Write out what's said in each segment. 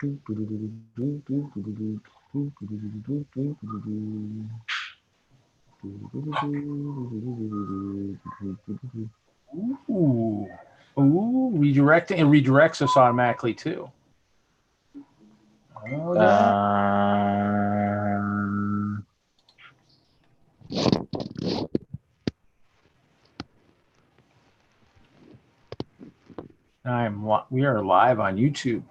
Ooh. Ooh, redirecting, it redirects us automatically too. Oh, yeah. We are live on YouTube.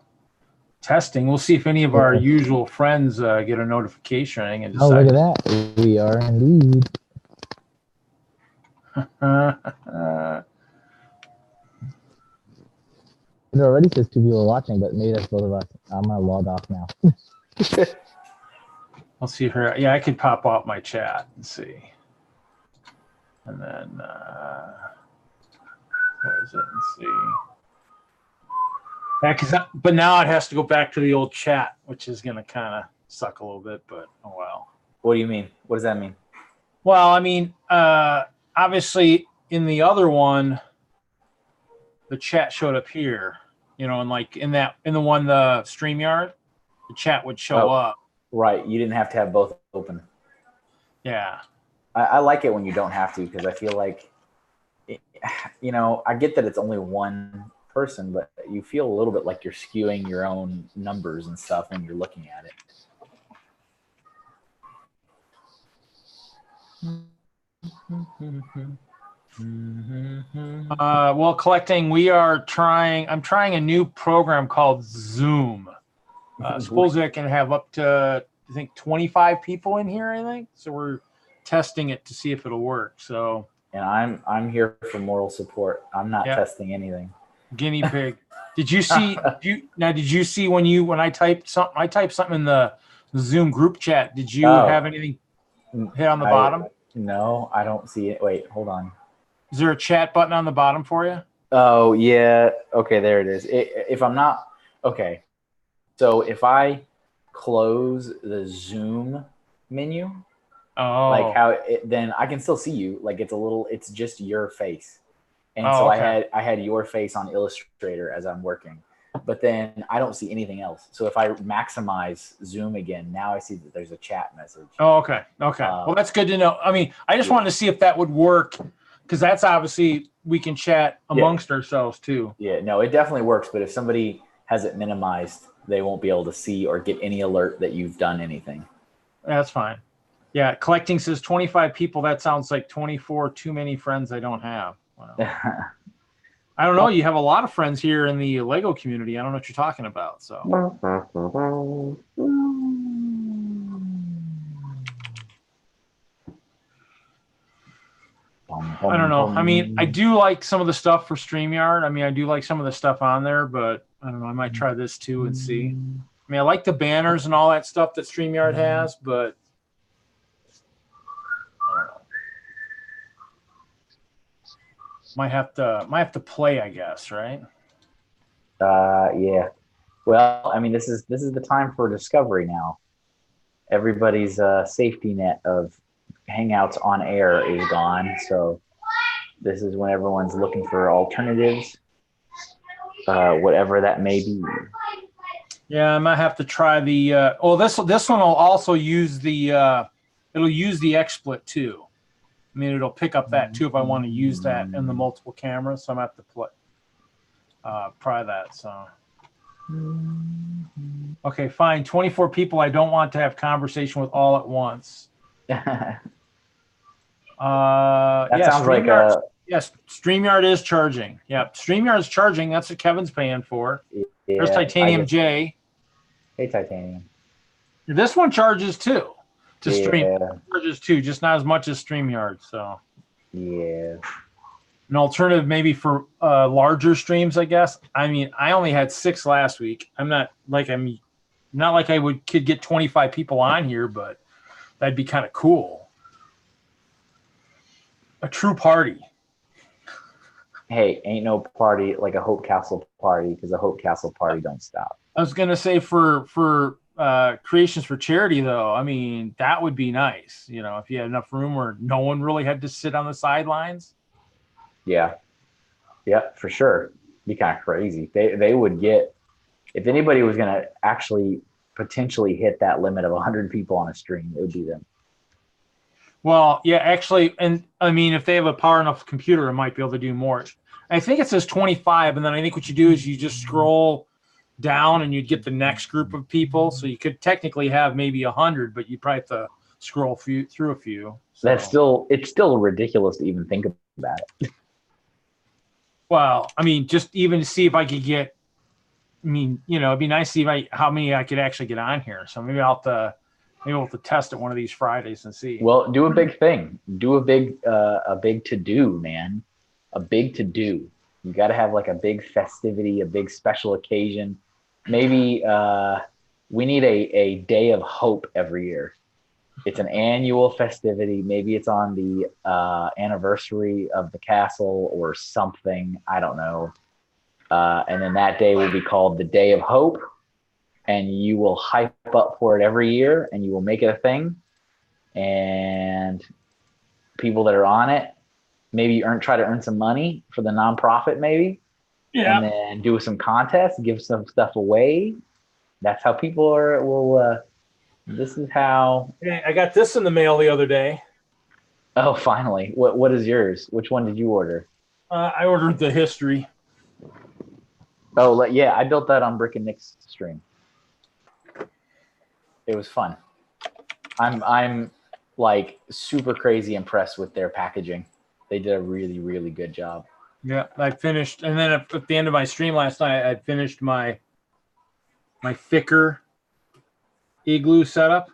Testing. We'll see if any of our usual friends get a notification and Oh, decide. look at that. We are indeed. It already says 2 people watching, but maybe that's both of us. I'm going to log off now. I'll see her. Yeah, I could pop out my chat and see. And then, close it and see. Yeah, but now it has to go back to the old chat, which is going to kind of suck a little bit, but oh well. What do you mean? What does that mean? Well, I mean, obviously in the other one, the chat showed up here, and like in the one, the StreamYard, the chat would show up. Right. You didn't have to have both open. Yeah. I like it when you don't have to, because I feel like, I get that it's only one person, but you feel a little bit like you're skewing your own numbers and stuff when you're looking at it. Well, collecting, I'm trying a new program called Zoom. Supposedly I can have up to, I think, 25 people in here, I think. So we're testing it to see if it'll work. So. And I'm here for moral support. I'm not testing anything. Guinea pig. Did you see? Did you see when I typed something? I typed something in the Zoom group chat. Did you have anything hit on the bottom? No, I don't see it. Wait, hold on. Is there a chat button on the bottom for you? Oh yeah. Okay, there it is. If I'm not okay, so if I close the Zoom menu, like then I can still see you. Like it's just your face. And so okay. I had your face on Illustrator as I'm working, but then I don't see anything else. So if I maximize Zoom again, now I see that there's a chat message. Oh, okay. Okay. Well, that's good to know. I mean, I just wanted to see if that would work, because that's obviously we can chat amongst ourselves too. Yeah, no, it definitely works. But if somebody has it minimized, they won't be able to see or get any alert that you've done anything. That's fine. Yeah. Collecting says 25 people. That sounds like 24 too many friends I don't have. Wow. I don't know. You have a lot of friends here in the Lego community. I don't know what you're talking about. So I don't know. I mean, I do like some of the stuff for StreamYard. I mean, I do like some of the stuff on there, but I don't know. I might try this too and see. I mean, I like the banners and all that stuff that StreamYard has, but might have to play, I guess, right? Yeah. Well, I mean, this is the time for discovery now. Everybody's safety net of Hangouts on air is gone, so this is when everyone's looking for alternatives, whatever that may be. Yeah, I might have to try the. This one will also use the. It'll use the XSplit too. I mean, it'll pick up that too if I want to use that in the multiple cameras. So I'm gonna have to try that. So. Okay, fine. 24 people I don't want to have conversation with all at once. That yeah, sounds like a. Yes, StreamYard is charging. Yeah, StreamYard is charging. That's what Kevin's paying for. Yeah, there's Titanium J. Hey, Titanium. This one charges too. To stream, charges too, just not as much as StreamYard. So. Yeah. An alternative maybe for larger streams, I guess. I mean, I only had 6 last week. Not like I could get 25 people on here, but that'd be kind of cool. A true party. Hey, ain't no party like a Hope Castle party, because a Hope Castle party don't stop. I was gonna say for Creations for Charity, though, I mean, that would be nice. If you had enough room where no one really had to sit on the sidelines. Yeah, for sure. Be kind of crazy. They would get If anybody was going to actually potentially hit that limit of 100 people on a stream, it would be them. Well, yeah, actually, and I mean, if they have a power enough computer, it might be able to do more. I think it says 25, and then I think what you do is you just scroll down and you'd get the next group of people. So you could technically have maybe 100, but you'd probably have to scroll through a few. So. It's still ridiculous to even think about it. Well, I mean, just even to see if I could get, I mean, it'd be nice to see how many I could actually get on here. So maybe I'll have to test it one of these Fridays and see. Well, do a big thing. Do a big to do, man. A big to do. You got to have like a big festivity, a big special occasion. Maybe we need a day of hope every year. It's an annual festivity. Maybe it's on the anniversary of the castle or something. I don't know. And then that day will be called the Day of Hope. And you will hype up for it every year and you will make it a thing. And people that are on it, maybe try to earn some money for the nonprofit, maybe. Yeah. And then do some contests, give some stuff away. That's how people will. This is how. Hey, I got this in the mail the other day. Oh, finally! What is yours? Which one did you order? I ordered the history. Oh, yeah, I built that on Brick and Nick's stream. It was fun. I'm like super crazy impressed with their packaging. They did a really, really good job. Yeah, I finished, and then at the end of my stream last night, I finished my thicker igloo setup.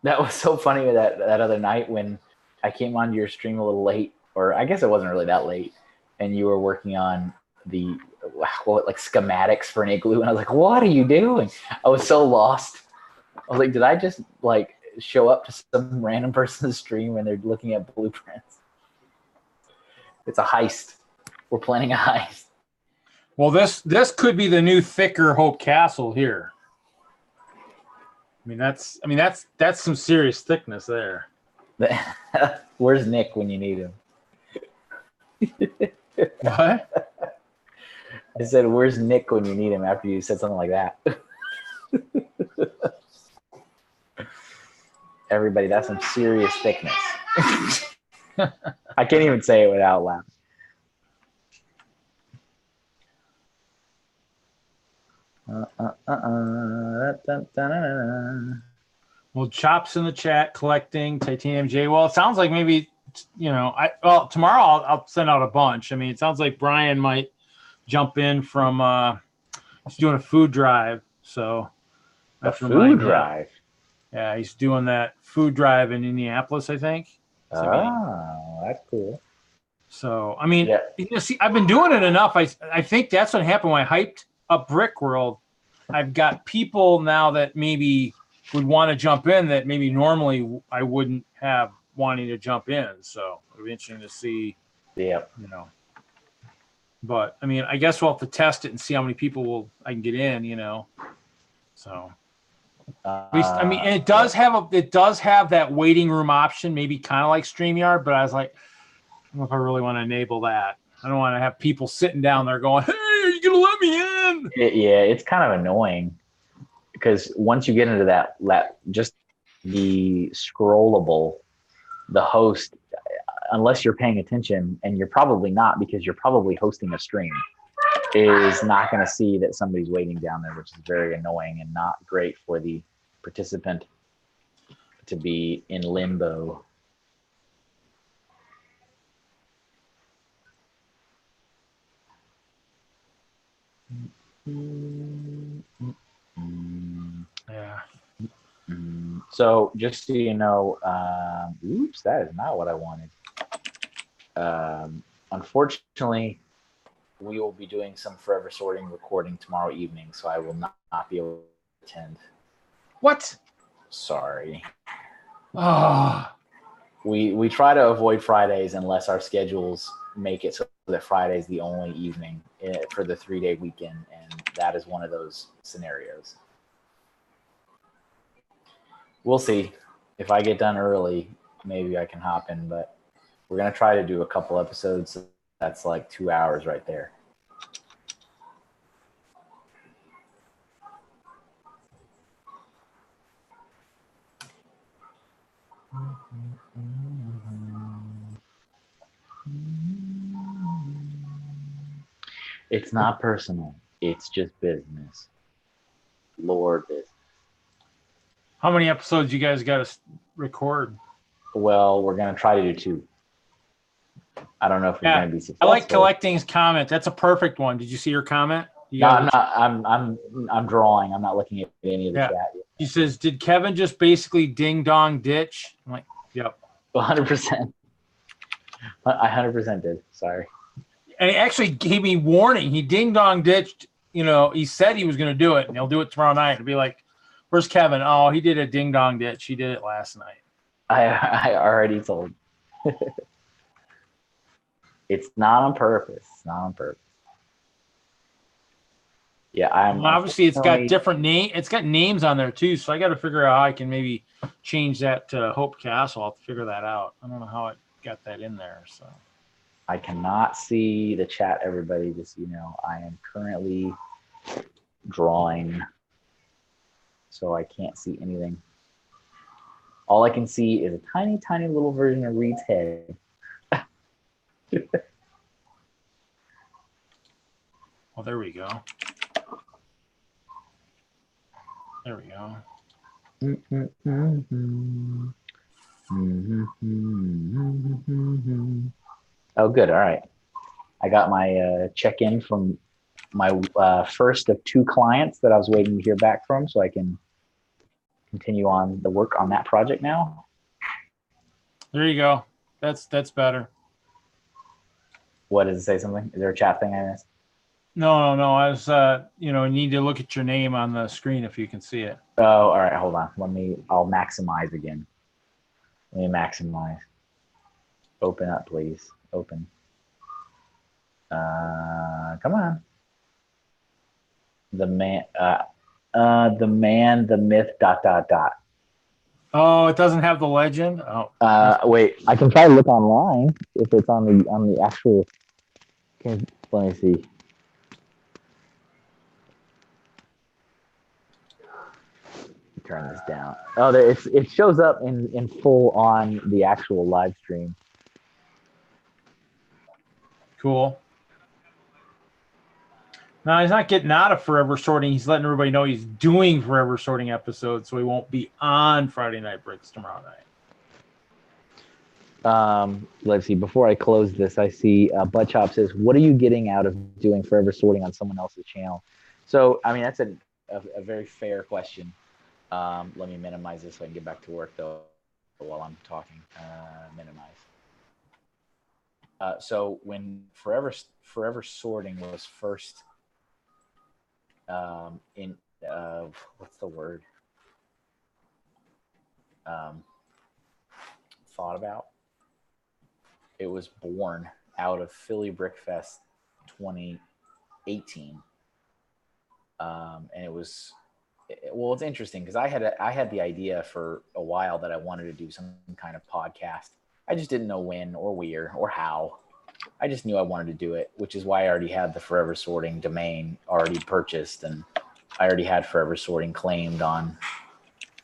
That was so funny that other night when I came onto your stream a little late, or I guess it wasn't really that late, and you were working on the schematics for an igloo, and I was like, "What are you doing?" I was so lost. I was like, "Did I just like show up to some random person's stream and they're looking at blueprints?" It's a heist. We're planning a heist. Well, this could be the new thicker Hope Castle here. I mean that's some serious thickness there. Where's Nick when you need him? What? I said, "Where's Nick when you need him?" After you said something like that. Everybody, that's some serious thickness. I can't even say it without laughing. Well, Chops in the chat collecting Titanium J. Well, it sounds like maybe tomorrow I'll send out a bunch. I mean, it sounds like Brian might jump in from he's doing a food drive, so that's a food drive. Yeah, he's doing that food drive in Indianapolis, I think. Oh, that's cool. So, I mean, see, I've been doing it enough. I think that's what happened when I hyped up Brick World. I've got people now that maybe would want to jump in that maybe normally I wouldn't have wanting to jump in. So it'll be interesting to see. Yeah. But I mean, I guess we'll have to test it and see how many people I can get in. So. I mean, and it does have that waiting room option, maybe kind of like StreamYard, but I was like, I don't know if I really want to enable that. I don't want to have people sitting down there going, "Hey, are you gonna let me in?" Yeah, it's kind of annoying because once you get into that just the scrollable, the host, unless you're paying attention, and you're probably not because you're probably hosting a stream, is not going to see that somebody's waiting down there, which is very annoying and not great for the participant to be in limbo. Yeah. So just so you know, oops, that is not what I wanted. Unfortunately, we will be doing some Forever Sorting recording tomorrow evening, so I will not be able to attend. What? Sorry. Oh. We try to avoid Fridays unless our schedules make it so that Friday's the only evening for the 3-day weekend, and that is one of those scenarios. We'll see. If I get done early, maybe I can hop in, but we're going to try to do a couple episodes. That's like 2 hours right there. It's not personal. It's just business. Lord business. How many episodes you guys got to record? Well, we're gonna try to do 2. I don't know if we're gonna be I successful. like collecting his comment. That's a perfect one. Did you see your comment? No, I'm not. I'm drawing. I'm not looking at any of the chat yet. He says, "Did Kevin just basically ding dong ditch?" I'm like, "Yep." 100%. I 100% did. Sorry. And he actually gave me warning. He ding dong ditched. He said he was going to do it, and he'll do it tomorrow night. It'll be like, "Where's Kevin?" Oh, he did a ding dong ditch. He did it last night. I already told. It's not on purpose. It's not on purpose. Yeah, obviously it's got different name. It's got names on there too, so I got to figure out how I can maybe change that to Hope Castle. I'll have to figure that out. I don't know how I got that in there. So I cannot see the chat. Everybody, just I am currently drawing, so I can't see anything. All I can see is a tiny, tiny little version of Reed's head. Well, there we go. There we go. Oh, good. All right. I got my check-in from my first of 2 clients that I was waiting to hear back from, so I can continue on the work on that project now. There you go. That's better. What does it say? Something? Is there a chat thing I missed? No. I was, you need to look at your name on the screen if you can see it. Oh, all right. Hold on. I'll maximize again. Let me maximize. Open up, please. Open. Come on. The man, the myth, ... Oh, it doesn't have the legend. Oh. Wait. I can try to look online if it's on the actual. Okay, let me see. Turn this down. Oh, it shows up in full on the actual live stream. Cool. No, he's not getting out of Forever Sorting. He's letting everybody know he's doing Forever Sorting episodes, so he won't be on Friday Night Bricks tomorrow night. Let's see. Before I close this, I see Buttchop says, "What are you getting out of doing Forever Sorting on someone else's channel?" So, I mean, that's a very fair question. Let me minimize this so I can get back to work though while I'm talking. Minimize. So when Forever Sorting was first in what's the word? Thought about. It was born out of Philly Brickfest 2018, and it was. Well, it's interesting because I had the idea for a while that I wanted to do some kind of podcast. I just didn't know when or where or how. I just knew I wanted to do it, which is why I already had the Forever Sorting domain already purchased, and I already had Forever Sorting claimed on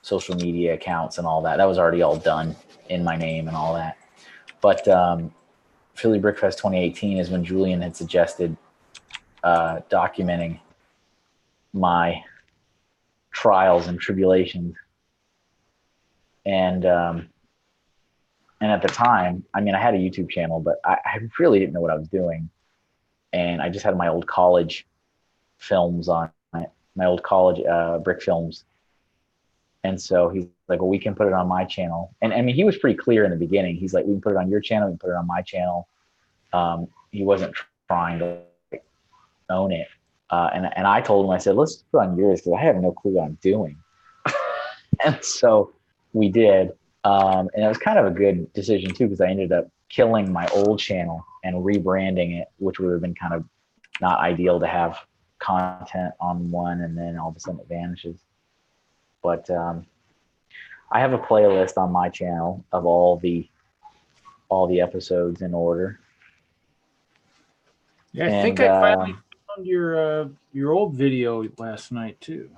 social media accounts and all that. That was already all done in my name and all that. But Philly Brickfest 2018 is when Julian had suggested documenting my trials and tribulations, and at the time, I mean, I had a YouTube channel, but I really didn't know what I was doing, and I just had my old college films on it, my old college brick films, and so he's like, "Well, we can put it on my channel," and I mean, he was pretty clear in the beginning. He's like, "We can put it on your channel, we can put it on my channel." He wasn't trying to own it. And I told him, I said, "Let's put on yours because I have no clue what I'm doing." And so we did. And it was kind of a good decision too, because I ended up killing my old channel and rebranding it, which would have been kind of not ideal to have content on one and then all of a sudden it vanishes. But I have a playlist on my channel of all the episodes in order. Yeah, I think I finally found your old video last night too.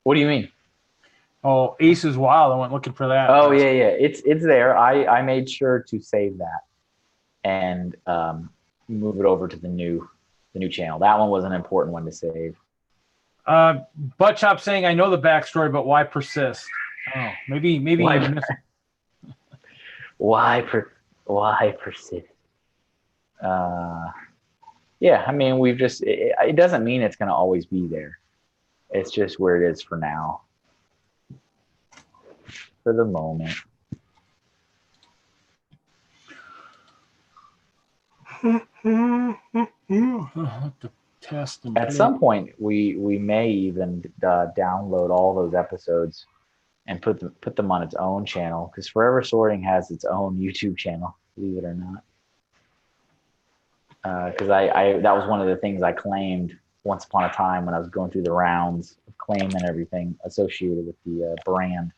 What do you mean? Oh, Ace is Wild. I went looking for that. Oh yeah. It's there. I made sure to save that. and move it over to the new channel. That one was an important one to save. Butt Chop saying, I know the backstory, but why persist? Oh, maybe Why- you missed. Why persist? Yeah, I mean, we've just, it doesn't mean it's going to always be there. It's just where it is for now. For the moment. To test and At some point, we may even download all those episodes and put them on its own channel, because Forever Sorting has its own YouTube channel, believe it or not. Because I that was one of the things I claimed once upon a time when I was going through the rounds of claim and everything associated with the brand,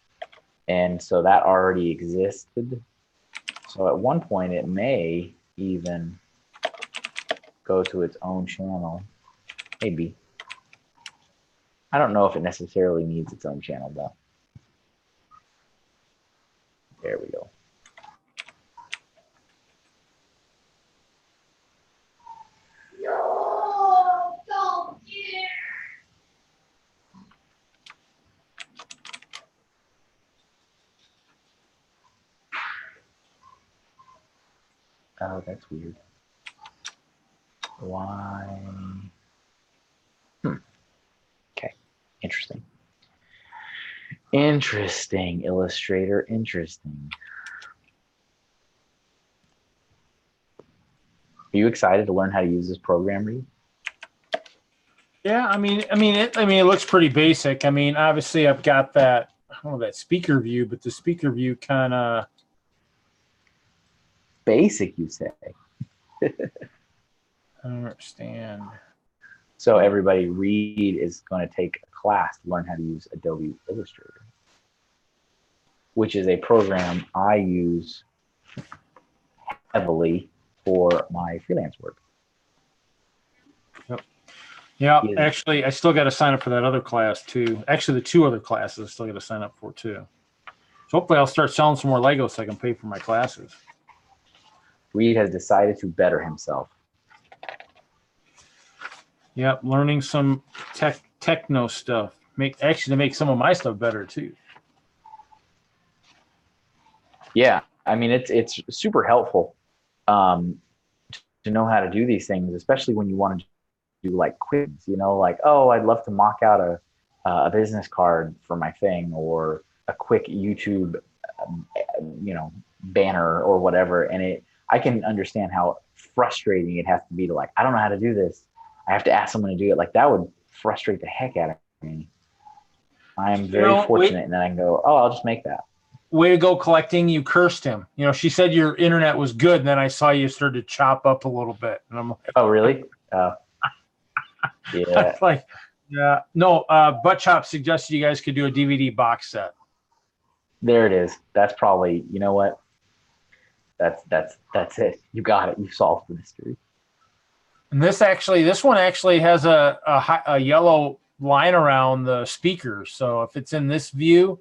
and so that already existed. So at one point, it may even go to its own channel. Maybe. I don't know if it necessarily needs its own channel, though. There we go. Oh, that's weird. Why? Okay. Interesting. Interesting, Illustrator. Interesting. Are you excited to learn how to use this program, Reed? Yeah, it looks pretty basic. I mean, obviously, I've got that, I don't know, that speaker view, but the speaker view kind of Basic, you say? I don't understand. So everybody, Reed is going to take a class to learn how to use Adobe Illustrator, which is a program I use heavily for my freelance work. Yeah, actually, I still got to sign up for that other class too. Actually, the two other classes I still got to sign up for too. So hopefully I'll start selling some more Legos so I can pay for my classes. Reed has decided to better himself. Yep, learning some techno stuff. To make some of my stuff better too. Yeah, I mean, it's super helpful to know how to do these things, especially when you want to do like quizzes, like, oh, I'd love to mock out a business card for my thing, or a quick YouTube, banner or whatever. And I can understand how frustrating it has to be to, like, I don't know how to do this. I have to ask someone to do it. Like, that would frustrate the heck out of me. I am very fortunate, and then I can go, oh, I'll just make that. Way to go collecting. You cursed him. She said your internet was good, and then I saw you started to chop up a little bit. And I'm like, oh, really? Yeah. Like, yeah. No, Butt Chop suggested you guys could do a DVD box set. There it is. That's probably, you know what? That's it. You got it. You solved the mystery. And this one actually has a yellow line around the speakers. So if it's in this view,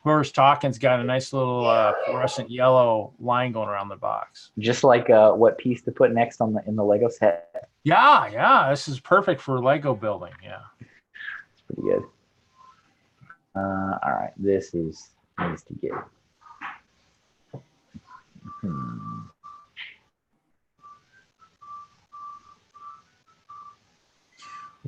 whoever's talking's got a nice little fluorescent yellow line going around the box. Just like what piece to put next in the Lego set. Yeah. This is perfect for Lego building. Yeah. It's pretty good. All right. This needs to get.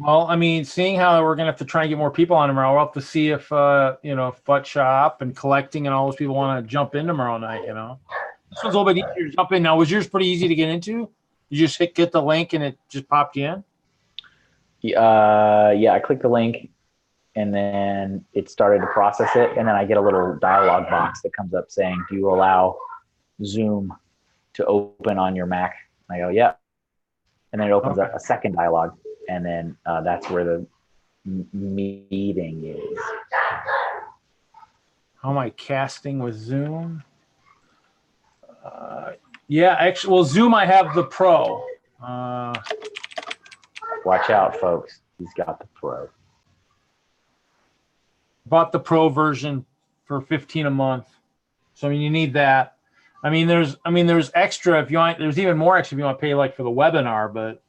Well, I mean, seeing how we're gonna have to try and get more people on tomorrow, we'll have to see if if Butt Chop and collecting and all those people want to jump in tomorrow night. This one's a little bit easier to jump in. Now, was yours pretty easy to get into? You just get the link and it just popped you in? Yeah, I clicked the link and then it started to process it, and then I get a little dialog box that comes up saying, "Do you allow Zoom to open on your Mac?" And I go, "Yeah," and then it opens up a second dialog. And then that's where the meeting is. How am I casting with Zoom? Yeah, actually, well, Zoom, I have the Pro. Watch out, folks. He's got the Pro. Bought the Pro version for $15 a month. So, I mean, you need that. I mean, there's extra if you want. There's even more extra if you want to pay like for the webinar, but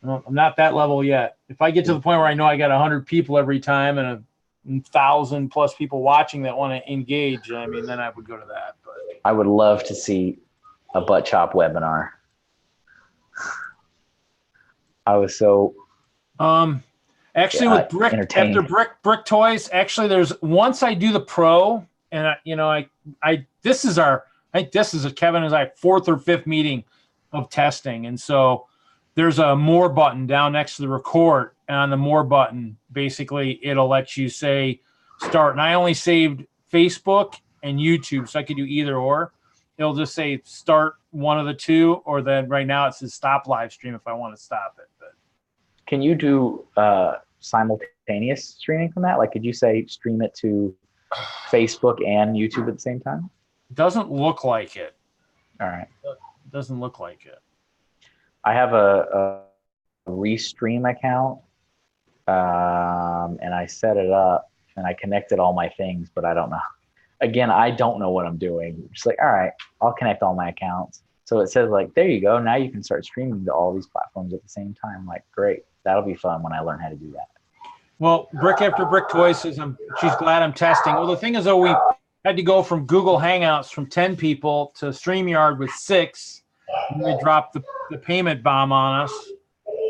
I'm not that level yet. If I get to the point where I know I got 100 people every time and 1,000 plus people watching that want to engage, I mean, then I would go to that. But I would love to see a butt chop webinar. I was so actually with Brick, after Brick Toys, actually there's once I do the Pro, and I this is Kevin and I 4th or 5th meeting of testing, and so there's a more button down next to the record, and on the more button, basically it'll let you say start. And I only saved Facebook and YouTube, so I could do either or. It'll just say start one of the two, or then right now it says stop live stream if I want to stop it. But can you do simultaneous streaming from that? Like, could you say stream it to Facebook and YouTube at the same time? Doesn't look like it. All right. Doesn't look like it. I have a Restream account, and I set it up and I connected all my things, but I don't know. Again, I don't know what I'm doing. Just like, all right, I'll connect all my accounts. So it says like, there you go. Now you can start streaming to all these platforms at the same time. Like, great. That'll be fun when I learn how to do that. Well, Brick After Brick Toys says she's glad I'm testing. Well, the thing is, though, we had to go from Google Hangouts from 10 people to StreamYard with 6. And they dropped the payment bomb on us.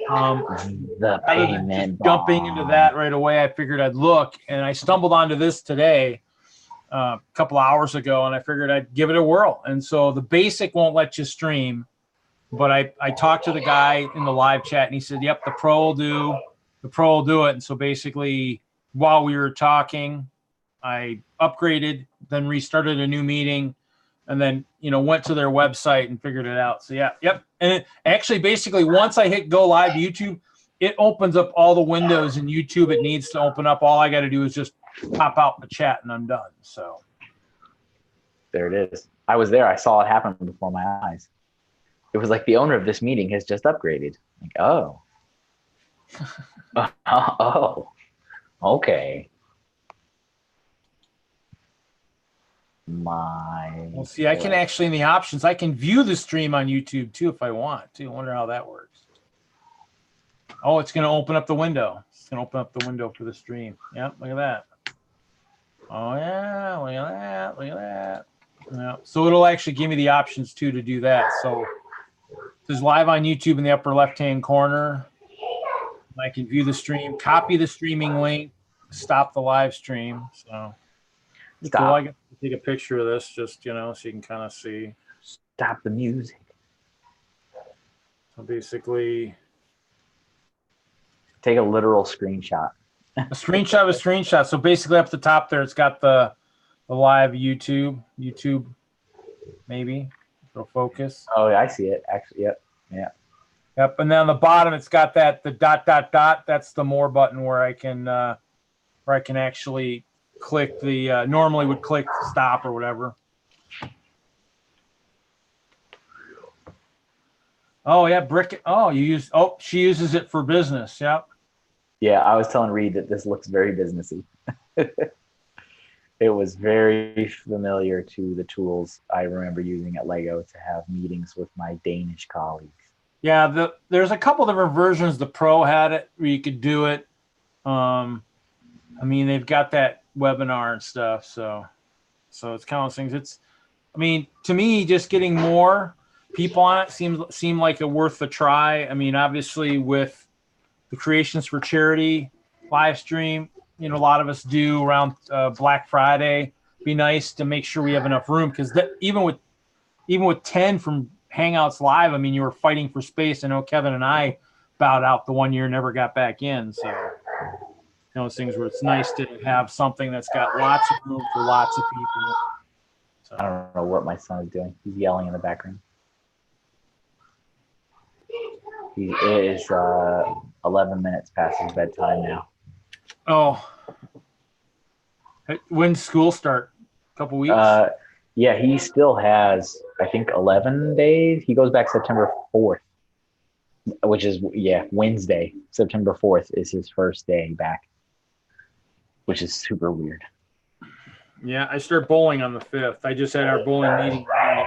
The payment bomb. Jumping into that right away, I figured I'd look, and I stumbled onto this today, a couple hours ago, and I figured I'd give it a whirl. And so the basic won't let you stream, but I talked to the guy in the live chat, and he said, "Yep, the Pro will do. The Pro will do it." And so basically, while we were talking, I upgraded, then restarted a new meeting, and then, went to their website and figured it out. So yep. And it actually, basically, once I hit go live YouTube, it opens up all the windows in YouTube it needs to open up. All I got to do is just pop out the chat and I'm done. So there it is. I was there. I saw it happen before my eyes. It was like the owner of this meeting has just upgraded. Like, oh. Oh, okay. Well, see, I can actually, in the options, I can view the stream on YouTube too if I want to. I wonder how that works. Oh, it's going to open up the window. It's going to open up the window for the stream. Yep, look at that. Oh, yeah, look at that. Look at that. Yeah. So it'll actually give me the options too to do that. So it says live on YouTube in the upper left-hand corner. I can view the stream, copy the streaming link, stop the live stream. So cool. I can take a picture of this just, so you can kind of see. Stop the music. So basically, take a literal screenshot. A screenshot of a screenshot. So basically up the top there, it's got the live YouTube, maybe. It'll focus. Oh, I see it. Actually, yep. Yeah. Yep. And then on the bottom, it's got the dot. That's the more button where I can actually click the normally would click stop or whatever. Oh yeah, Brick. Oh, she uses it for business. Yep. Yeah, I was telling Reed that this looks very businessy. It was very familiar to the tools I remember using at Lego to have meetings with my Danish colleagues. Yeah, there's a couple different versions. The Pro had it where you could do it. I mean, they've got that webinar and stuff, so it's kind of those things. To me, just getting more people on it seem like a worth a try. I mean, obviously with the Creations for Charity live stream, a lot of us do around Black Friday. Be nice to make sure we have enough room, because even with 10 from Hangouts Live, I mean, you were fighting for space. I know Kevin and I bowed out the one year, never got back in. So those things where it's nice to have something that's got lots of room for lots of people. So. I don't know what my son is doing. He's yelling in the background. He is 11 minutes past his bedtime now. Oh. When's school start? A couple weeks? Yeah, he still has, I think, 11 days. He goes back September 4th, which is, Wednesday. September 4th is his first day back, which is super weird. Yeah, I start bowling on the 5th. I just had our bowling meeting on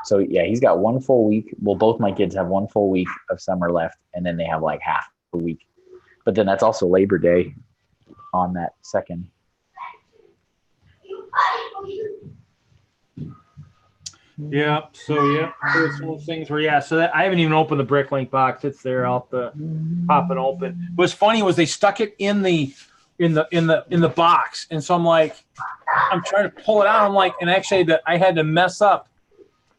So yeah, he's got 1 full week. Well, both my kids have 1 full week of summer left, and then they have like half a week. But then that's also Labor Day on that second. Yeah. So yeah, it's one of those things where So that I haven't even opened the Bricklink box. It's there. I'll have to pop it open. What's funny was they stuck it in the box, and so I'm like, I'm trying to pull it out. I'm like, and actually I had to mess up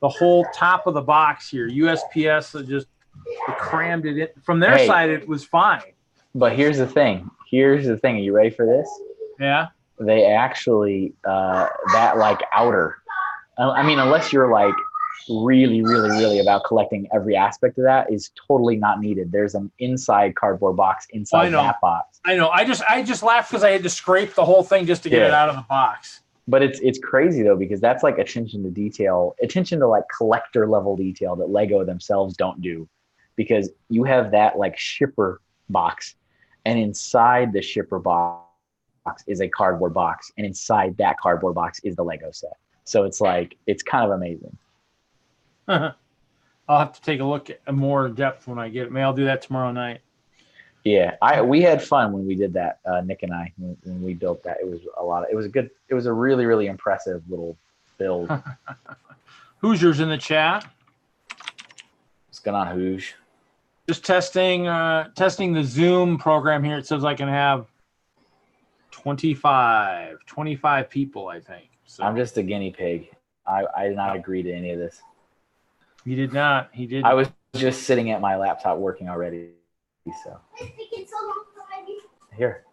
the whole top of the box here. USPS just crammed it in. From their side, it was fine. But here's the thing. Are you ready for this? Yeah. They actually that like outer. I mean, unless you're like really, really, really about collecting every aspect of that, is totally not needed. There's an inside cardboard box inside that box. I know. I just laughed because I had to scrape the whole thing just to get it out of the box. But it's crazy though, because that's like attention to like collector level detail that Lego themselves don't do, because you have that like shipper box, and inside the shipper box is a cardboard box, and inside that cardboard box is the Lego set. So it's like, it's kind of amazing. I'll have to take a look at more in depth when I get it. Maybe I'll do that tomorrow night. Yeah, we had fun when we did that. Nick and I, when we built that, it was a really, really impressive little build. Hoosiers in the chat. What's going on, Hooj? Just testing the Zoom program here. It says I can have 25 people, I think. So I'm just a guinea pig. I did not agree to any of this. He did not. He did. I was just sitting at my laptop working already. So here.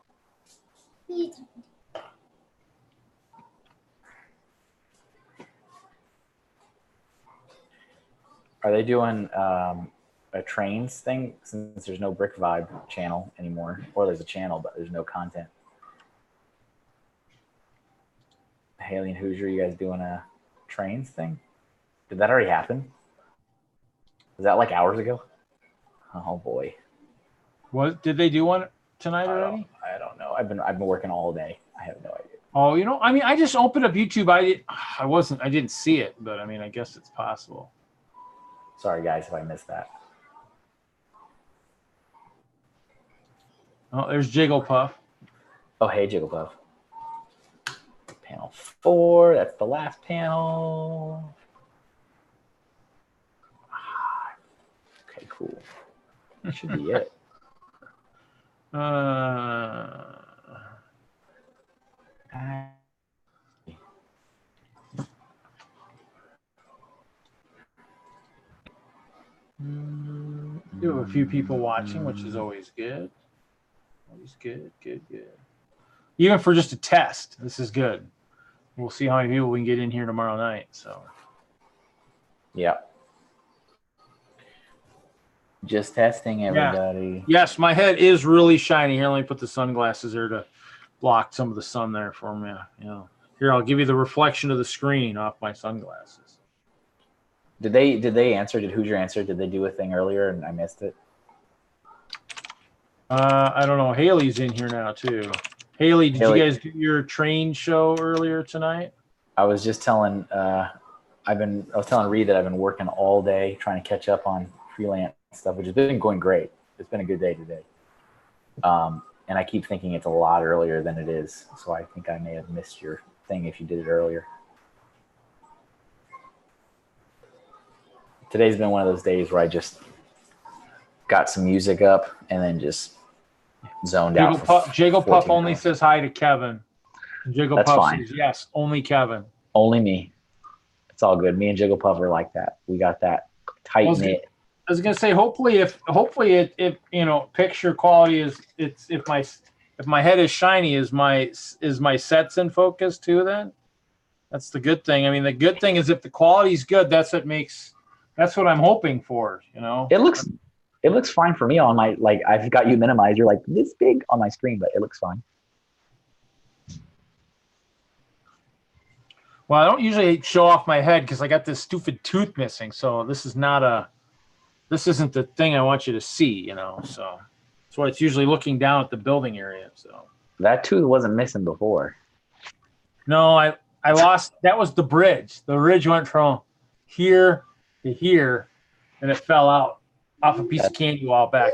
Are they doing a trains thing, since there's no Brick Vibe channel anymore? Or there's a channel, but there's no content. Haley and Hoosier, you guys doing a trains thing? Did that already happen? Was that like hours ago? Oh boy. What did they do one tonight already? I don't know. I've been working all day. I have no idea. Oh, I mean, I just opened up YouTube. I didn't see it, but I mean, I guess it's possible. Sorry guys if I missed that. Oh, there's Jigglepuff. Oh, hey Jigglepuff. Panel 4, that's the last panel. Okay, cool. That should be it. Do have a few people watching, which is always good. Always good. Even for just a test, this is good. We'll see how many people we can get in here tomorrow night. So, yeah. Just testing, everybody. Yeah. Yes, my head is really shiny. Here, let me put the sunglasses there to block some of the sun there for me. Here, I'll give you the reflection of the screen off my sunglasses. Did they answer? Did Hoosier answer? Did they do a thing earlier and I missed it? I don't know. Haley's in here now too. Haley, did you guys do your train show earlier tonight? I was just telling I was telling Reed that I've been working all day trying to catch up on freelance stuff, which has been going great. It's been a good day today. And I keep thinking it's a lot earlier than it is. So I think I may have missed your thing if you did it earlier. Today's been one of those days where I just got some music up and then just zoned out. Jigglepuff only says hi to Kevin. Jigglepuff says yes, only Kevin. Only me. It's all good. Me and Jigglepuff are like that. We got that tight knit. I was gonna say, hopefully if picture quality is if my head is shiny, is my sets in focus too? Then that's the good thing. I mean, the good thing is if the quality's good, that's what I'm hoping for. It looks fine for me on my, like, I've got you minimized. You're like this big on my screen, but it looks fine. Well, I don't usually show off my head because I got this stupid tooth missing. So this isn't the thing I want you to see, So that's why it's usually looking down at the building area. So that tooth wasn't missing before. No, I lost. That was the bridge. The ridge went from here to here, and it fell out off a piece of candy a while back.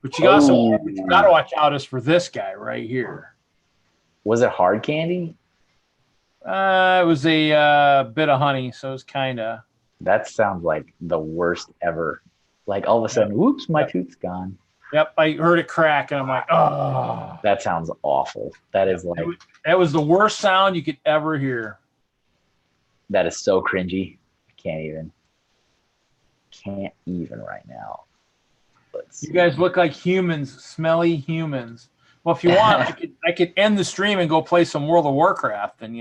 But you got to watch out is for this guy right here. Was it hard candy? It was a bit of honey, so it's kind of. That sounds like the worst ever. Like all of a sudden, whoops, my tooth's gone. Yep, I heard it crack, and I'm like, oh. That sounds awful. That is like. That was the worst sound you could ever hear. That is so cringy. I can't even right now. You guys look like humans, smelly humans. Well, if you want, I could end the stream and go play some World of Warcraft, and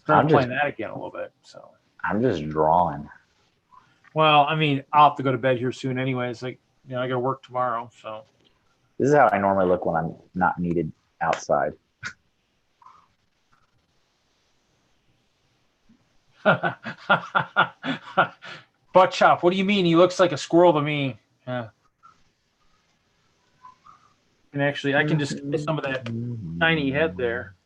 start playing that again a little bit. So I'm just drawing. Well, I mean, I'll have to go to bed here soon, anyways. Like, I got to work tomorrow. So this is how I normally look when I'm not needed outside. Butt chop. What do you mean? He looks like a squirrel to me. Yeah. And actually, I can just get some of that tiny head there.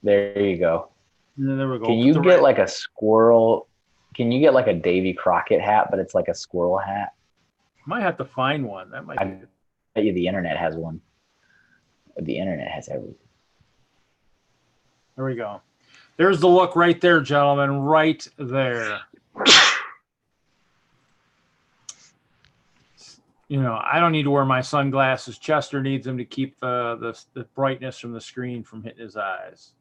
There you go. There we go. Can you get like a squirrel? Can you get like a Davy Crockett hat, but it's like a squirrel hat? Might have to find one. That might. I bet you the internet has one. The internet has everything. There we go. There's the look right there, gentlemen. Right there. I don't need to wear my sunglasses. Chester needs them to keep the brightness from the screen from hitting his eyes.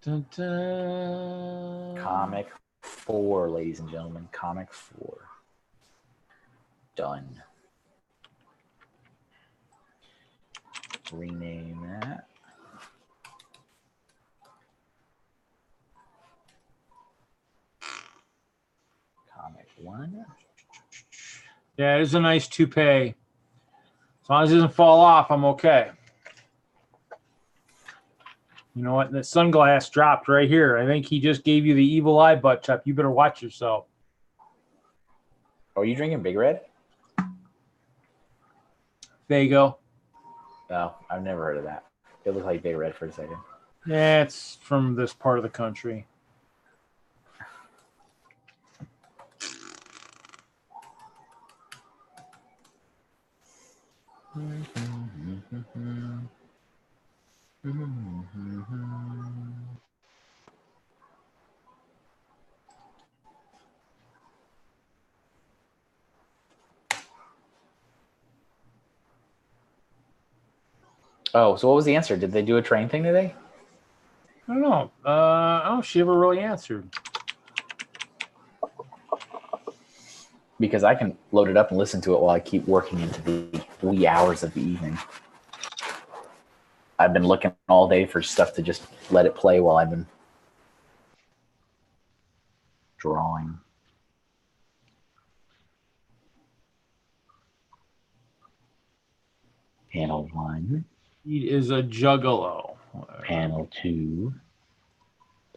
Dun, dun. Comic 4, ladies and gentlemen. Comic 4. Done. Rename that. Comic 1. Yeah, it is a nice toupee. As long as it doesn't fall off, I'm okay. You know what? The sunglass dropped right here. I think he just gave you the evil eye, butt chop. You better watch yourself. Are you drinking Big Red? Fago. No, I've never heard of that. It looked like Big Red for a second. Yeah, it's from this part of the country. Oh, so what was the answer? Did they do a train thing today? I don't know. She never really answered. Because I can load it up and listen to it while I keep working into the wee hours of the evening. I've been looking all day for stuff to just let it play while I've been drawing. Panel 1. He is a juggalo. Panel 2.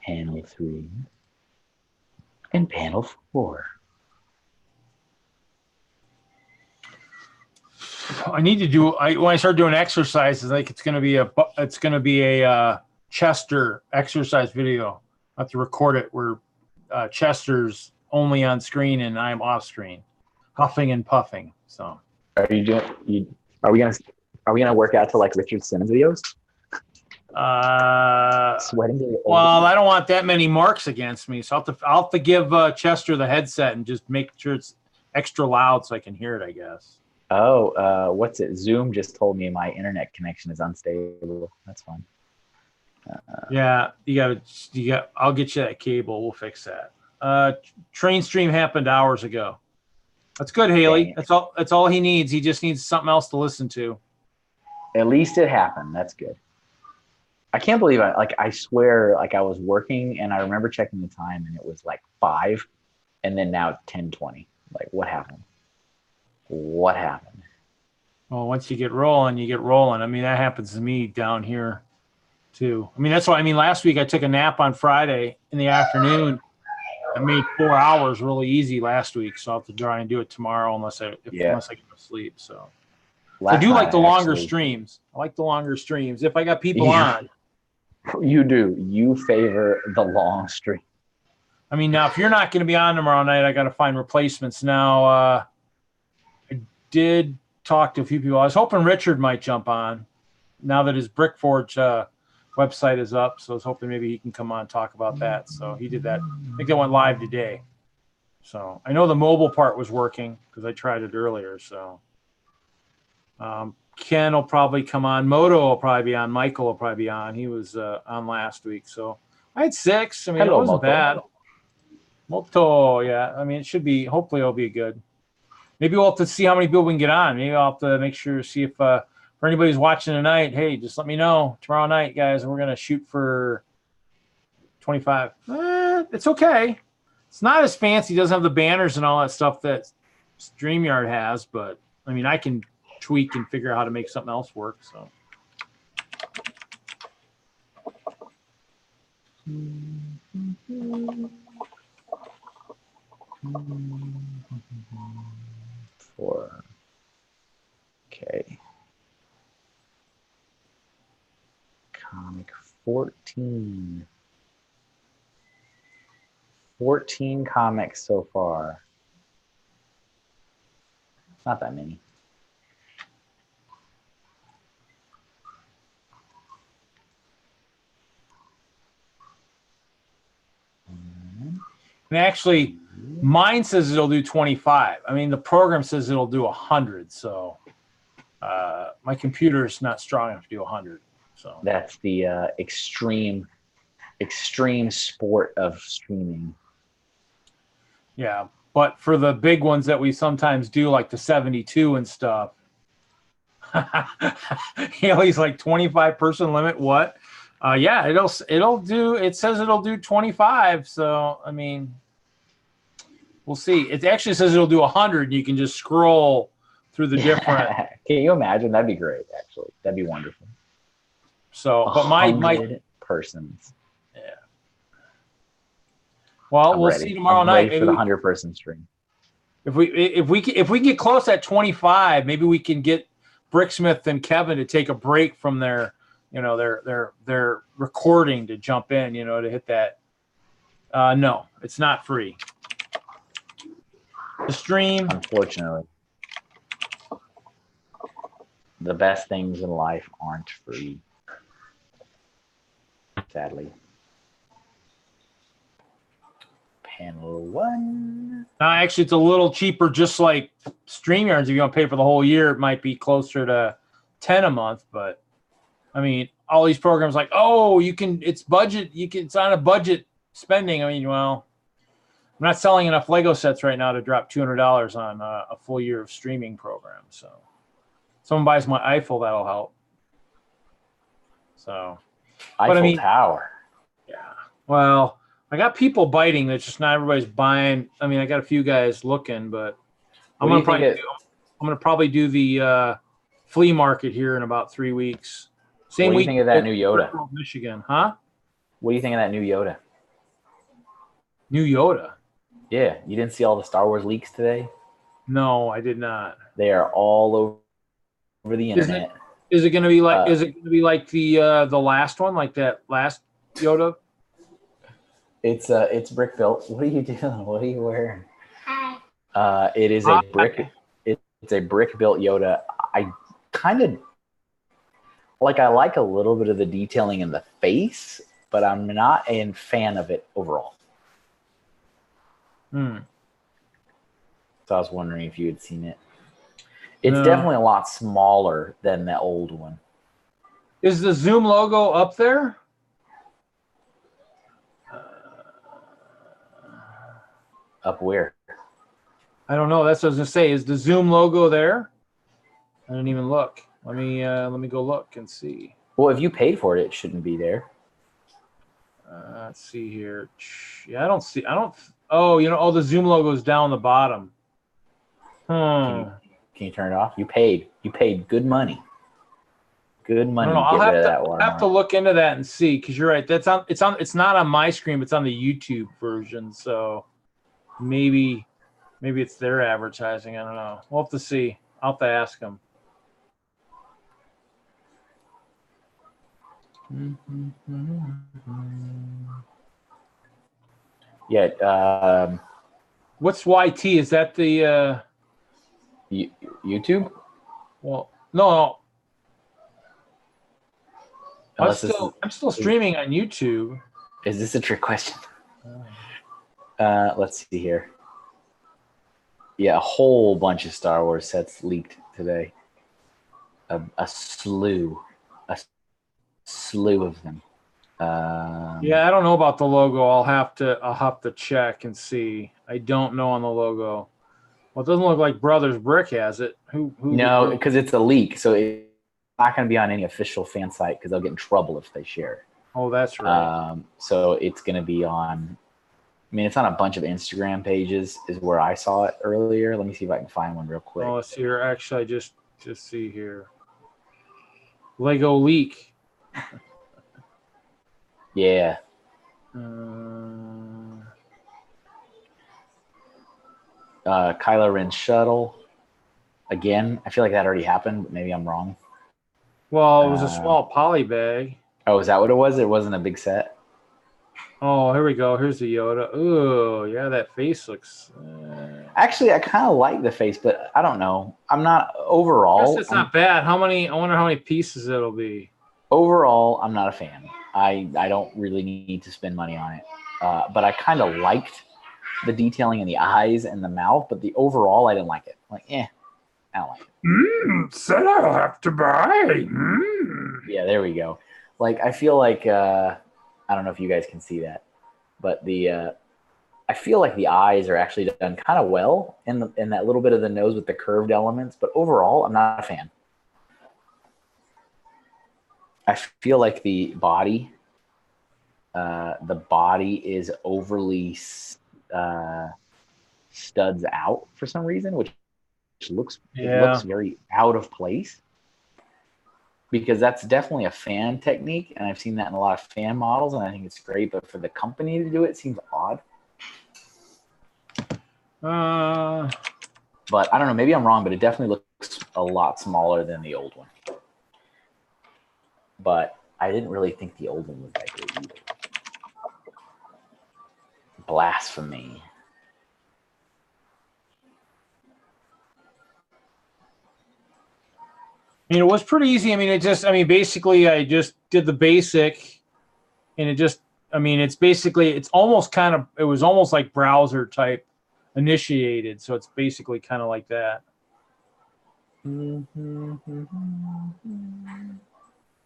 Panel 3. And panel 4. I need to do. When I start doing exercises, like it's gonna be a Chester exercise video. I have to record it where Chester's only on screen and I'm off screen, huffing and puffing. So are we gonna work out to like Richard Simmons videos? Sweating. Well, I don't want that many marks against me, so I'll have to give Chester the headset and just make sure it's extra loud so I can hear it, I guess. Oh, what's it? Zoom just told me my internet connection is unstable. That's fine. Yeah, you got. I'll get you that cable. We'll fix that. Train stream happened hours ago. That's good, Haley. That's all. That's all he needs. He just needs something else to listen to. At least it happened. That's good. I can't believe I swear I was working and I remember checking the time and it was like 5 and then now it's 10:20. Like what happened? What happened? Well, once you get rolling, you get rolling. I mean, that happens to me down here too. I mean, that's why, last week I took a nap on Friday in the afternoon. I made 4 hours really easy last week. So I'll have to try and do it tomorrow unless I go to sleep. So I do like the longer actually, streams. I like the longer streams. If I got people Yeah. on. You do. You favor the long stream. I mean, now if you're not going to be on tomorrow night, I got to find replacements. Now, I did talk to a few people. I was hoping Richard might jump on now that his Brickforge website is up. So I was hoping maybe he can come on and talk about that. So he did that. I think that went live today. So I know the mobile part was working because I tried it earlier. So Ken will probably come on. Moto will probably be on. Michael will probably be on. He was on last week. So I had 6. I mean, Hello, it wasn't Moto. bad. Moto, yeah. I mean, it should be. Hopefully, it'll be good. Maybe we'll have to see how many people we can get on. Maybe I'll have to make sure see if for anybody who's watching tonight, hey, just let me know tomorrow night, guys. We're gonna shoot for 25. It's okay. It's not as fancy. It doesn't have the banners and all that stuff that StreamYard has, but I mean, I can tweak and figure out how to make something else work. So. Okay. Comic 14. 14 comics so far. Not that many. And actually, mine says it'll do 25. I mean, the program says it'll do 100. So my computer is not strong enough to do 100. So that's the extreme sport of streaming. Yeah, but for the big ones that we sometimes do, like the 72 and stuff, he's like 25 person limit. What? Yeah, it'll do. It says it'll do 25. So I mean, we'll see. It actually says it'll do 100. You can just scroll through the different. Can you imagine? That'd be great. Actually, that'd be wonderful. So, but my persons. Yeah. Well, I'm we'll ready. see tomorrow I'm night. ready for the 100-person stream. If we get close at 25, maybe we can get Bricksmith and Kevin to take a break from their recording to jump in, to hit that. No, it's not free. The stream. Unfortunately, the best things in life aren't free. Sadly. Panel 1. Actually, it's a little cheaper, just like StreamYards. If you want to pay for the whole year, it might be closer to 10 a month. But I mean, all these programs like, it's budget. It's on a budget spending. I mean, well, I'm not selling enough Lego sets right now to drop $200 on a full year of streaming program. So, someone buys my Eiffel, that'll help. So, Eiffel Tower. Yeah. Well, I got people biting. It's just not everybody's buying. I mean, I got a few guys looking, but I'm gonna probably do the flea market here in about 3 weeks. Same week. What do you think of that new Yoda? Michigan, huh? What do you think of that new Yoda? New Yoda? Yeah, you didn't see all the Star Wars leaks today? No, I did not. They are all over the internet. Is it going to be like? Is it going to be like the last one, like that last Yoda? It's brick built. What are you doing? What are you wearing? Hi. It is a brick. It's a brick built Yoda. I kind of like. I like a little bit of the detailing in the face, but I'm not a fan of it overall. So I was wondering if you had seen it. It's definitely a lot smaller than the old one. Is the Zoom logo up there? Up where? I don't know. That's what I was gonna say. Is the Zoom logo there? I didn't even look. Let me go look and see. Well, if you paid for it, it shouldn't be there. Let's see here. Yeah, I don't see. Oh, the Zoom logo is down the bottom. Can you turn it off? You paid good money. Good money. I'll have to look into that and see, because you're right. It's not on my screen, but it's on the YouTube version. So maybe it's their advertising. I don't know. We'll have to see. I'll have to ask them. Yeah. What's YT? Is that the YouTube? well, no. Unless I'm still streaming on YouTube. Is this a trick question? Let's see here. Yeah, a whole bunch of Star Wars sets leaked today. A slew of them. Yeah, I don't know about the logo. I'll have to check and see. I don't know on the logo. Well, it doesn't look like Brothers Brick has it. Who No, because it's a leak, so it's not going to be on any official fan site because they'll get in trouble if they share it. Oh, that's right. So it's going to be on. I mean, it's on a bunch of Instagram pages. Is where I saw it earlier. Let me see if I can find one real quick. Oh, let's see here. Actually, I just see here. Lego leak. Yeah. Kylo Ren shuttle. Again, I feel like that already happened, but maybe I'm wrong. Well, it was a small poly bag. Oh, is that what it was? It wasn't a big set? Oh, here we go. Here's the Yoda. Oh, yeah, that face looks... Actually, I kind of like the face, but I don't know. I'm not overall. I guess it's not bad. I wonder how many pieces it'll be. Overall, I'm not a fan. I don't really need to spend money on it. But I kind of liked the detailing in the eyes and the mouth, but the overall, I didn't like it. Like, I don't like it. Said I'll have to buy. Yeah, there we go. Like, I feel like, I don't know if you guys can see that, but I feel like the eyes are actually done kind of well in that little bit of the nose with the curved elements, but overall, I'm not a fan. I feel like the body is overly studs out for some reason, which looks very out of place. Because that's definitely a fan technique, and I've seen that in a lot of fan models, and I think it's great. But for the company to do it seems odd. But I don't know. Maybe I'm wrong, but it definitely looks a lot smaller than the old one. But I didn't really think the old one was that good either. Blasphemy. I mean, it was pretty easy. I mean, basically, I just did the basic, and it's almost like browser type initiated. So it's basically kind of like that. I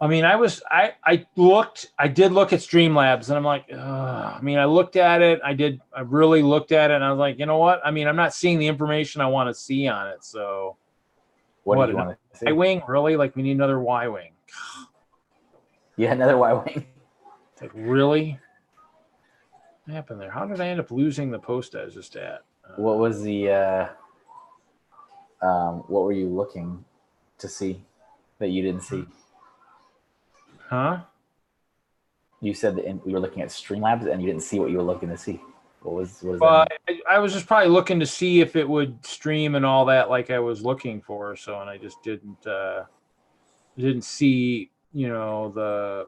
mean, I did look at Streamlabs, and I'm like, I looked at it. I really looked at it, and I was like, you know what? I mean, I'm not seeing the information I want to see on it. So what do you want to see? Y-wing? Really? Like, we need another Y-wing. Yeah, another Y-wing. It's like, really? What happened there? How did I end up losing the post I was just at? What was the what were you looking to see that you didn't see? Huh? You said that we were looking at Streamlabs and you didn't see what you were looking to see. What was that? I was just probably looking to see if it would stream and all that like I was looking for. So, and I just didn't see, the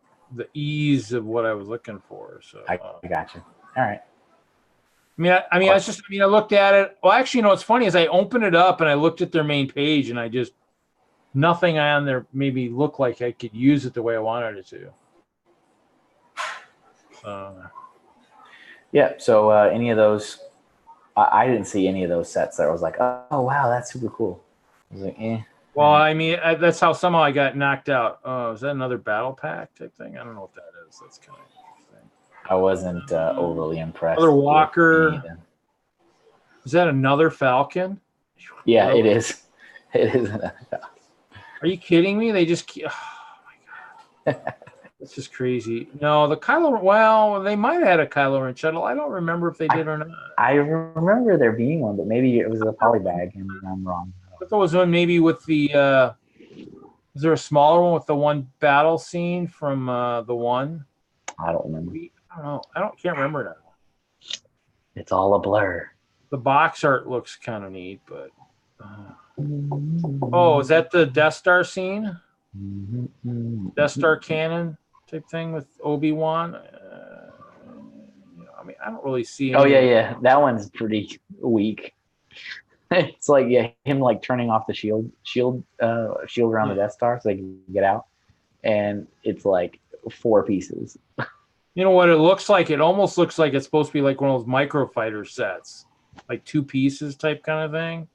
ease of what I was looking for. So I got you. All right. I looked at it. Well, actually, what's funny is I opened it up and I looked at their main page, and nothing on there made me look like I could use it the way I wanted it to. Yeah. So any of those, I didn't see any of those sets that I was like, oh wow, that's super cool. I was like, Well, that's how somehow I got knocked out. Oh, is that another battle pack type thing? I don't know what that is. That's kind of thing. I wasn't overly impressed. Another Walker. Is that another Falcon? Yeah, it is. It is another Falcon. Are you kidding me? They just oh my god. It's just crazy. No, the Kylo. Well, they might have had a Kylo Ren shuttle. I don't remember if they did or not. I remember there being one, but maybe it was a poly bag, and I'm wrong. I thought there was one maybe with the. Is there a smaller one with the one battle scene from the one? I don't remember. I don't know. Can't remember now. It's all a blur. The box art looks kind of neat, but. Oh, is that the Death Star scene? Death Star cannon type thing with Obi-Wan. I mean, I don't really see. Oh yeah. That one's pretty weak. It's like him like turning off the shield around the Death Star so they can get out, and it's like 4 pieces. You know what it looks like? It almost looks like it's supposed to be like one of those microfighter sets, like 2 pieces type kind of thing.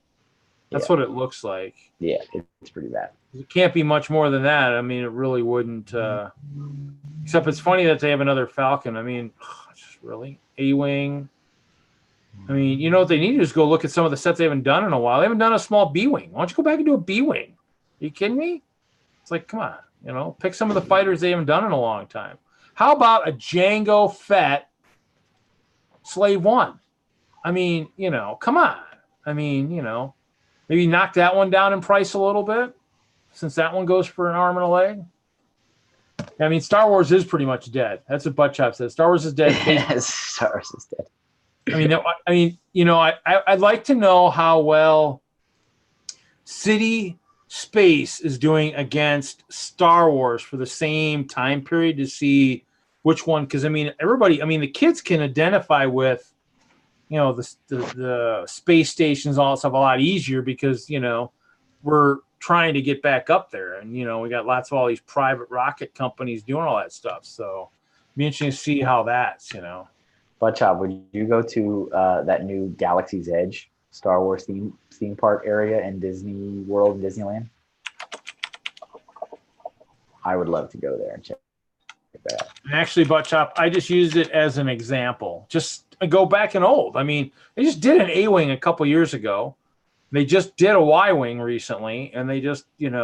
That's what it looks like. Yeah, it's pretty bad. It can't be much more than that. I mean, it really wouldn't. Except it's funny that they have another Falcon. I mean, just really A-wing. I mean, you know what they need to do is go look at some of the sets they haven't done in a while. They haven't done a small B-wing. Why don't you go back and do a B-wing? Are you kidding me? It's like, come on, pick some of the fighters they haven't done in a long time. How about a Jango Fett Slave One? I mean, come on. I mean, maybe knock that one down in price a little bit, since that one goes for an arm and a leg. I mean, Star Wars is pretty much dead. That's what Butt Chop says. Star Wars is dead. Star Wars is dead. I'd like to know how well City Space is doing against Star Wars for the same time period to see which one. Because the kids can identify with, the space stations, all that stuff a lot easier because we're trying to get back up there, and we got lots of all these private rocket companies doing all that stuff. So it'd be interesting to see how that's. Butt Chop, would you go to that new Galaxy's Edge Star Wars theme park area in Disney World and Disneyland? I would love to go there and check that out. And actually, Butt Chop, I just used it as an example. Just go back and old. I mean, they just did an A-wing a couple years ago. They just did a Y-wing recently, and they just did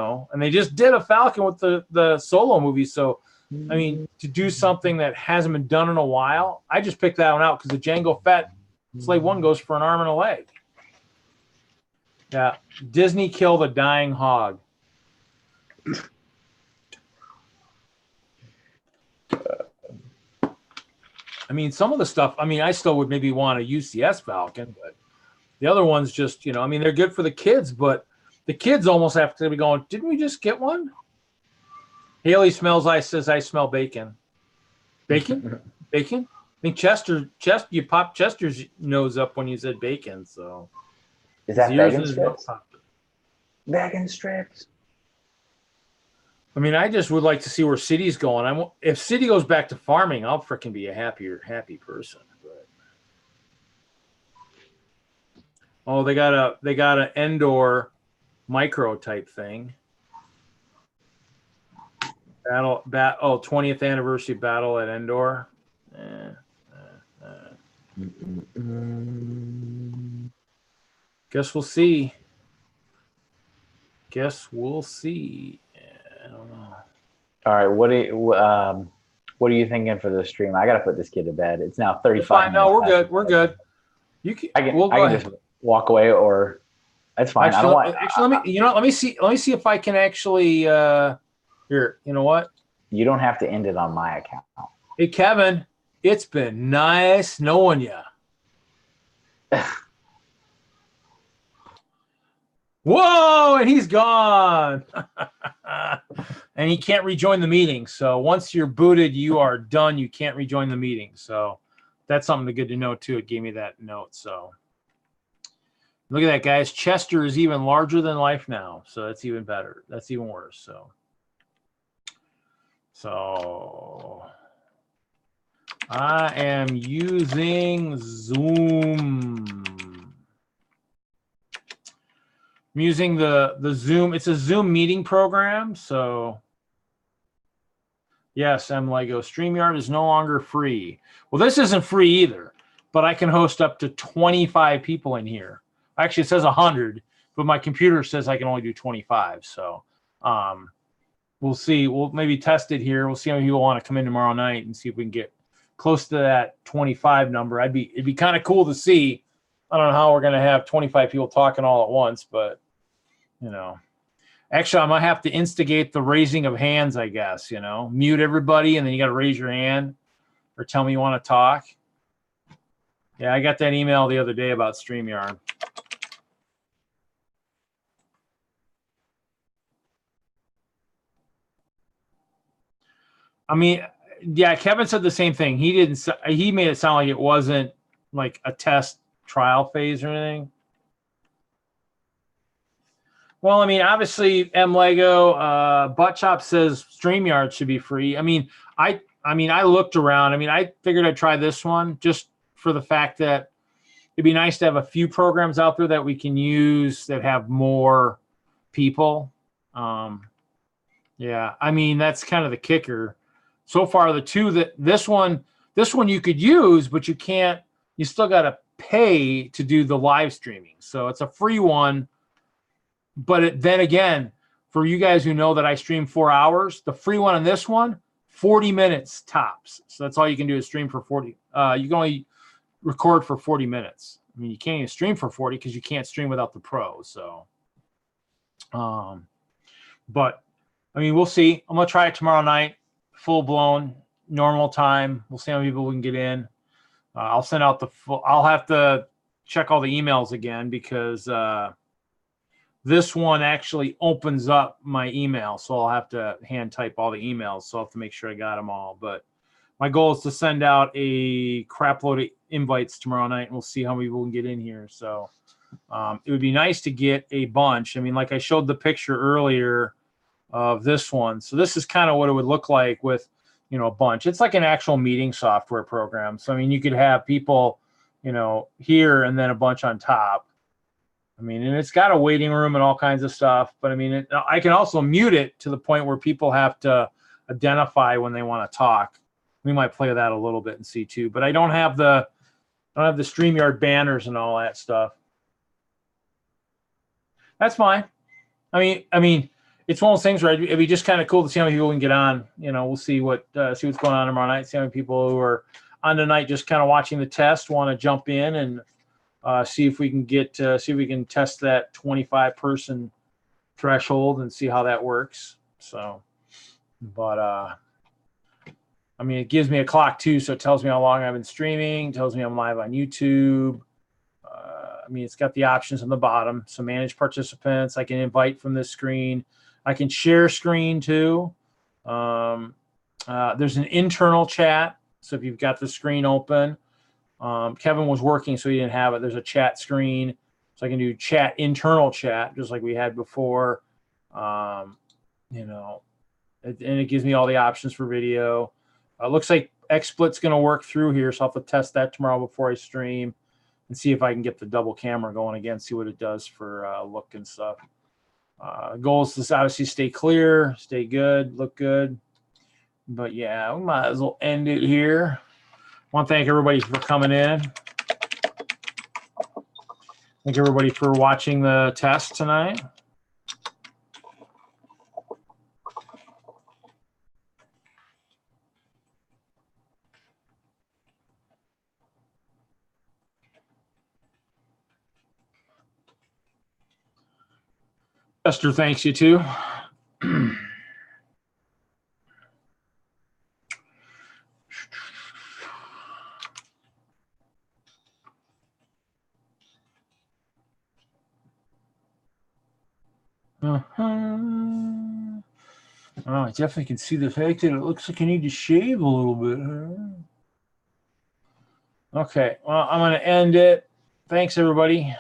a Falcon with the Solo movie. So, I mean, to do something that hasn't been done in a while, I just picked that one out because the Jango Fett Slave One goes for an arm and a leg. Yeah, Disney killed a dying hog. I mean, some of the stuff, I still would maybe want a UCS Falcon, but the other ones just, they're good for the kids, but the kids almost have to be going, didn't we just get one? Haley says, I smell bacon. Bacon? Bacon? I think you popped Chester's nose up when you said bacon, so. Is that bacon strips? Bacon strips. I just would like to see where City's going. If City goes back to farming, I'll freaking be a happy person. But they got an Endor micro type thing. 20th anniversary battle at Endor. Guess we'll see. I don't know. All right, what are you thinking for the stream? I got to put this kid to bed. It's now 35. Fine. No, we're good. We're good. I can just walk away, or that's fine. Let me see if I can actually. Here, you know what? You don't have to end it on my account. Hey, Kevin, it's been nice knowing you. Whoa, and he's gone. And he can't rejoin the meeting. So once you're booted, you are done. You can't rejoin the meeting. So that's something good to know, too. It gave me that note. So look at that, guys. Chester is even larger than life now. So that's even better. That's even worse. So I am using Zoom. I'm using the Zoom. It's a Zoom meeting program. So yes, Lego. StreamYard is no longer free. Well, this isn't free either, but I can host up to 25 people in here. Actually, it says 100, but my computer says I can only do 25. So we'll see. We'll maybe test it here. We'll see how many people want to come in tomorrow night and see if we can get close to that 25 number. It'd be kind of cool to see. I don't know how we're going to have 25 people talking all at once, but actually I might have to instigate the raising of hands, I guess, mute everybody. And then you got to raise your hand or tell me you want to talk. Yeah. I got that email the other day about StreamYard. I mean, yeah, Kevin said the same thing. He didn't. He made it sound like it wasn't like a test trial phase or anything. Well, I mean, obviously, Lego, Buttchop says StreamYard should be free. I mean, I looked around. I mean, I figured I'd try this one just for the fact that it'd be nice to have a few programs out there that we can use that have more people. Yeah, I mean, that's kind of the kicker. So far, the two that this one you could use, but you can't. You still got to pay to do the live streaming. So it's a free one. But then again, for you guys who know that I stream 4 hours, the free one on this one, 40 minutes tops. So that's all you can do is stream for 40. You can only record for 40 minutes. I mean, you can't even stream for 40 because you can't stream without the pro. So, but I mean, we'll see. I'm gonna try it tomorrow night, full blown, normal time. We'll see how many people we can get in. I'll send out the full. I'll have to check all the emails again because this one actually opens up my email, so I'll have to hand type all the emails. So I'll have to make sure I got them all. But my goal is to send out a crap load of invites tomorrow night, and we'll see how many people can get in here. So it would be nice to get a bunch. I mean, like I showed the picture earlier of this one. So this is kind of what it would look like with, you know, a bunch. It's like an actual meeting software program. So, I mean, you could have people, you know, here and then a bunch on top. I mean, and it's got a waiting room and all kinds of stuff. But, I mean, I can also mute it to the point where people have to identify when they want to talk. We might play that a little bit and see too. But I don't have the StreamYard banners and all that stuff. That's fine. I mean, it's one of those things where it'd be just kind of cool to see how many people can get on. You know, we'll see what's going on tomorrow night. See how many people who are on tonight just kind of watching the test want to jump in and see if we can test that 25 person threshold and see how that works. So, but I mean, it gives me a clock too, so it tells me how long I've been streaming. Tells me I'm live on YouTube. I mean, it's got the options on the bottom. So manage participants. I can invite from this screen. I can share screen too. There's an internal chat. So if you've got the screen open, Kevin was working, so he didn't have it. There's a chat screen. So I can do chat, internal chat, just like we had before. You know, and it gives me all the options for video. Looks like XSplit's going to work through here. So I'll have to test that tomorrow before I stream and see if I can get the double camera going again, see what it does for look and stuff. Goal is to obviously stay clear, stay good, look good. But yeah, we might as well end it here. I want to thank everybody for coming in. Thank everybody for watching the test tonight. Esther thanks you too. Oh, I definitely can see the fact that it looks like I need to shave a little bit. Okay, well, I'm going to end it. Thanks, everybody.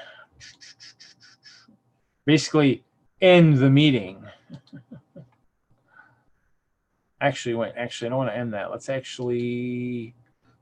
Basically, end the meeting. Actually, I don't want to end that. Let's actually